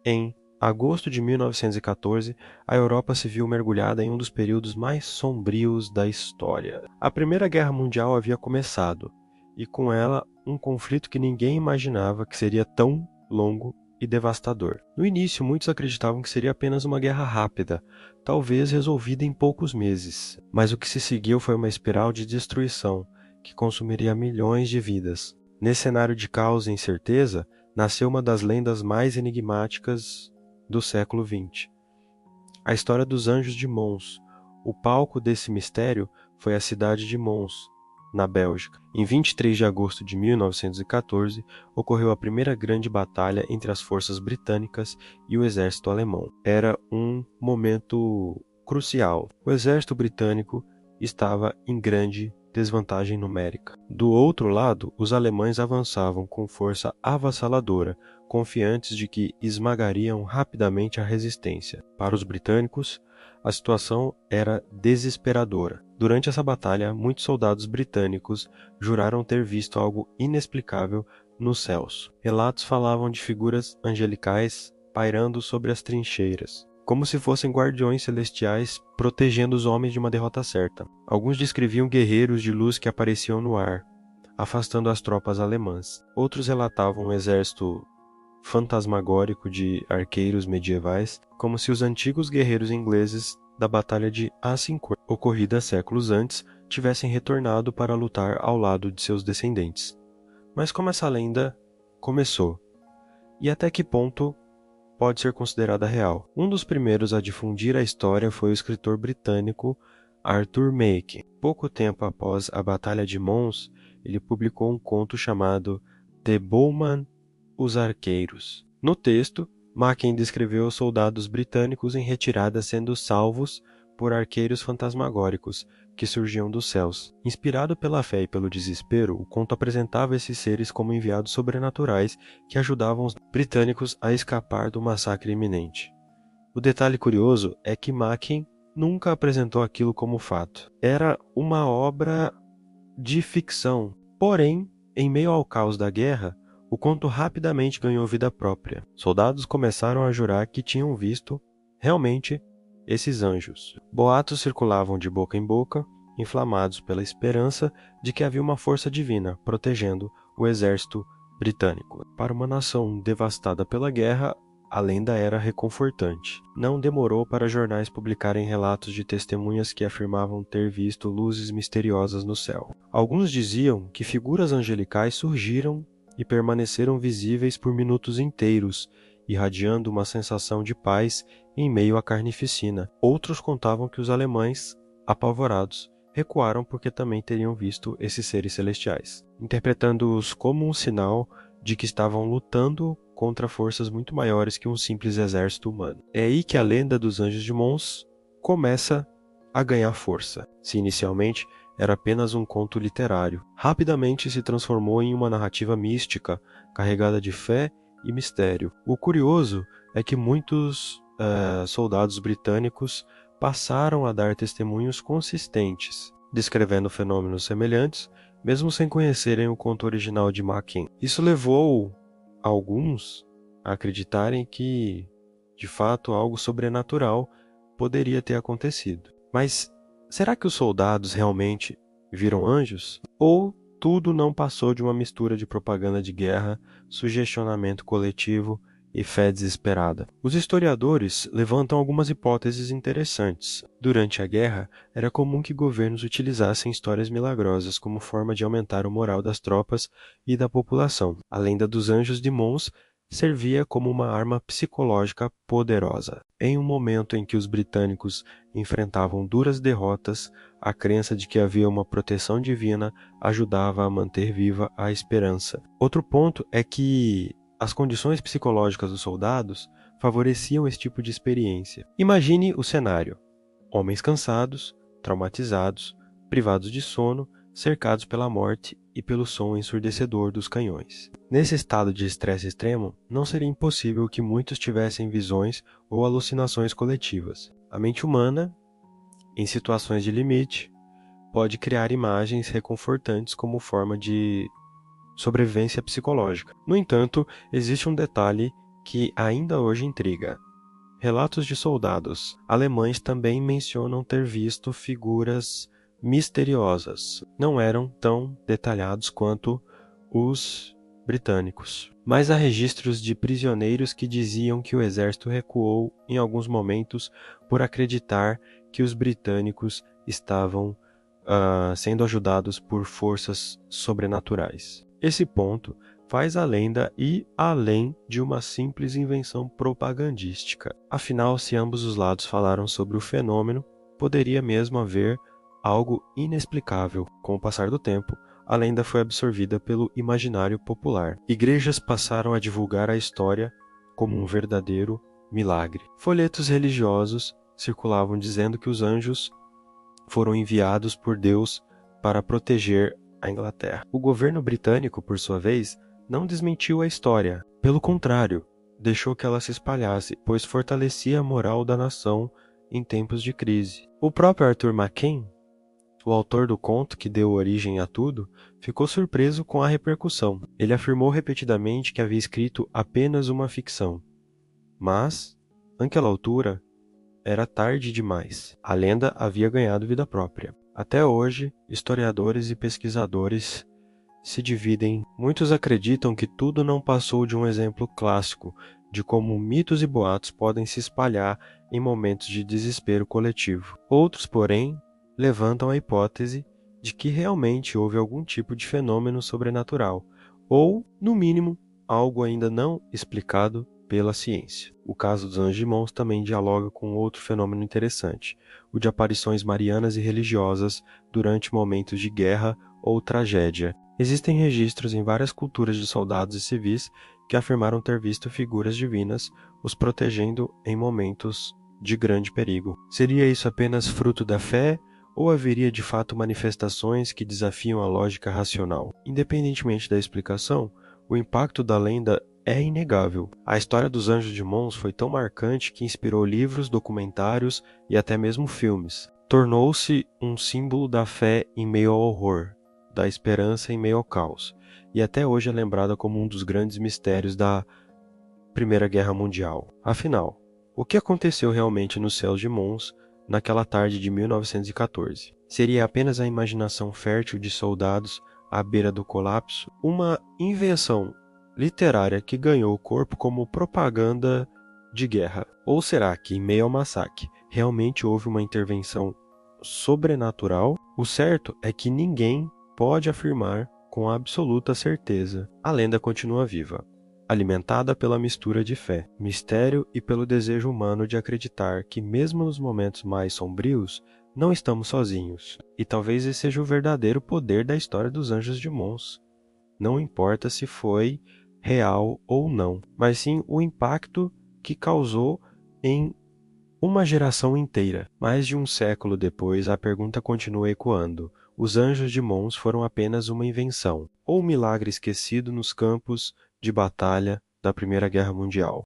Em agosto de 1914, a Europa se viu mergulhada em um dos períodos mais sombrios da história. A Primeira Guerra Mundial havia começado, e com ela um conflito que ninguém imaginava que seria tão longo e devastador. No início, muitos acreditavam que seria apenas uma guerra rápida, talvez resolvida em poucos meses. Mas o que se seguiu foi uma espiral de destruição que consumiria milhões de vidas. Nesse cenário de caos e incerteza, nasceu uma das lendas mais enigmáticas do século XX. A história dos Anjos de Mons. O palco desse mistério foi a cidade de Mons, na Bélgica. Em 23 de agosto de 1914, ocorreu a primeira grande batalha entre as forças britânicas e o exército alemão. Era um momento crucial. O exército britânico estava em grande desvantagem numérica. Do outro lado, os alemães avançavam com força avassaladora, confiantes de que esmagariam rapidamente a resistência. Para os britânicos, a situação era desesperadora. Durante essa batalha, muitos soldados britânicos juraram ter visto algo inexplicável nos céus. Relatos falavam de figuras angelicais pairando sobre as trincheiras, como se fossem guardiões celestiais protegendo os homens de uma derrota certa. Alguns descreviam guerreiros de luz que apareciam no ar, afastando as tropas alemãs. Outros relatavam um exército fantasmagórico de arqueiros medievais, como se os antigos guerreiros ingleses da Batalha de Azincourt, ocorrida séculos antes, tivessem retornado para lutar ao lado de seus descendentes. Mas como essa lenda começou? E até que ponto pode ser considerada real? Um dos primeiros a difundir a história foi o escritor britânico Arthur Make. Pouco tempo após a Batalha de Mons, ele publicou um conto chamado The Bowman, os Arqueiros. No texto, Machen descreveu os soldados britânicos em retirada sendo salvos por arqueiros fantasmagóricos que surgiam dos céus. Inspirado pela fé e pelo desespero, o conto apresentava esses seres como enviados sobrenaturais que ajudavam os britânicos a escapar do massacre iminente. O detalhe curioso é que Machen nunca apresentou aquilo como fato. Era uma obra de ficção. Porém, em meio ao caos da guerra, o conto rapidamente ganhou vida própria. Soldados começaram a jurar que tinham visto, realmente, esses anjos. Boatos circulavam de boca em boca, inflamados pela esperança de que havia uma força divina protegendo o exército britânico. Para uma nação devastada pela guerra, a lenda era reconfortante. Não demorou para jornais publicarem relatos de testemunhas que afirmavam ter visto luzes misteriosas no céu. Alguns diziam que figuras angelicais surgiram e permaneceram visíveis por minutos inteiros, irradiando uma sensação de paz em meio à carnificina. Outros contavam que os alemães, apavorados, recuaram porque também teriam visto esses seres celestiais, interpretando-os como um sinal de que estavam lutando contra forças muito maiores que um simples exército humano. É aí que a lenda dos Anjos de Mons começa a ganhar força. Se inicialmente era apenas um conto literário, rapidamente se transformou em uma narrativa mística, carregada de fé e mistério. O curioso é que muitos soldados britânicos passaram a dar testemunhos consistentes, descrevendo fenômenos semelhantes, mesmo sem conhecerem o conto original de Machen. Isso levou alguns a acreditarem que, de fato, algo sobrenatural poderia ter acontecido. Mas será que os soldados realmente viram anjos? Ou tudo não passou de uma mistura de propaganda de guerra, sugestionamento coletivo e fé desesperada? Os historiadores levantam algumas hipóteses interessantes. Durante a guerra, era comum que governos utilizassem histórias milagrosas como forma de aumentar o moral das tropas e da população. A lenda dos Anjos de Mons servia como uma arma psicológica poderosa. Em um momento em que os britânicos enfrentavam duras derrotas, a crença de que havia uma proteção divina ajudava a manter viva a esperança. Outro ponto é que as condições psicológicas dos soldados favoreciam esse tipo de experiência. Imagine o cenário: homens cansados, traumatizados, privados de sono, cercados pela morte e pelo som ensurdecedor dos canhões. Nesse estado de estresse extremo, não seria impossível que muitos tivessem visões ou alucinações coletivas. A mente humana, em situações de limite, pode criar imagens reconfortantes como forma de sobrevivência psicológica. No entanto, existe um detalhe que ainda hoje intriga. Relatos de soldados alemães também mencionam ter visto figuras misteriosas. Não eram tão detalhados quanto os britânicos. Mas há registros de prisioneiros que diziam que o exército recuou em alguns momentos por acreditar que os britânicos estavam sendo ajudados por forças sobrenaturais. Esse ponto faz a lenda ir além de uma simples invenção propagandística. Afinal, se ambos os lados falaram sobre o fenômeno, poderia mesmo haver algo inexplicável. Com o passar do tempo, a lenda foi absorvida pelo imaginário popular. Igrejas passaram a divulgar a história como um verdadeiro milagre. Folhetos religiosos circulavam dizendo que os anjos foram enviados por Deus para proteger a Inglaterra. O governo britânico, por sua vez, não desmentiu a história. Pelo contrário, deixou que ela se espalhasse, pois fortalecia a moral da nação em tempos de crise. O próprio Arthur Machen, o autor do conto que deu origem a tudo, ficou surpreso com a repercussão. Ele afirmou repetidamente que havia escrito apenas uma ficção. Mas, naquela altura, era tarde demais. A lenda havia ganhado vida própria. Até hoje, historiadores e pesquisadores se dividem. Muitos acreditam que tudo não passou de um exemplo clássico de como mitos e boatos podem se espalhar em momentos de desespero coletivo. Outros, porém, levantam a hipótese de que realmente houve algum tipo de fenômeno sobrenatural, ou, no mínimo, algo ainda não explicado pela ciência. O caso dos anjos de Mons também dialoga com outro fenômeno interessante, o de aparições marianas e religiosas durante momentos de guerra ou tragédia. Existem registros em várias culturas de soldados e civis que afirmaram ter visto figuras divinas os protegendo em momentos de grande perigo. Seria isso apenas fruto da fé ou haveria de fato manifestações que desafiam a lógica racional? Independentemente da explicação, o impacto da lenda é inegável. A história dos Anjos de Mons foi tão marcante que inspirou livros, documentários e até mesmo filmes. Tornou-se um símbolo da fé em meio ao horror, da esperança em meio ao caos, e até hoje é lembrada como um dos grandes mistérios da Primeira Guerra Mundial. Afinal, o que aconteceu realmente nos céus de Mons naquela tarde de 1914? Seria apenas a imaginação fértil de soldados à beira do colapso? Uma invenção literária que ganhou o corpo como propaganda de guerra? Ou será que, em meio ao massacre, realmente houve uma intervenção sobrenatural? O certo é que ninguém pode afirmar com absoluta certeza. A lenda continua viva, alimentada pela mistura de fé, mistério e pelo desejo humano de acreditar que, mesmo nos momentos mais sombrios, não estamos sozinhos. E talvez esse seja o verdadeiro poder da história dos Anjos de Mons. Não importa se foi real ou não, mas sim o impacto que causou em uma geração inteira. Mais de um século depois, a pergunta continua ecoando. Os Anjos de Mons foram apenas uma invenção, ou um milagre esquecido nos campos de batalha da Primeira Guerra Mundial?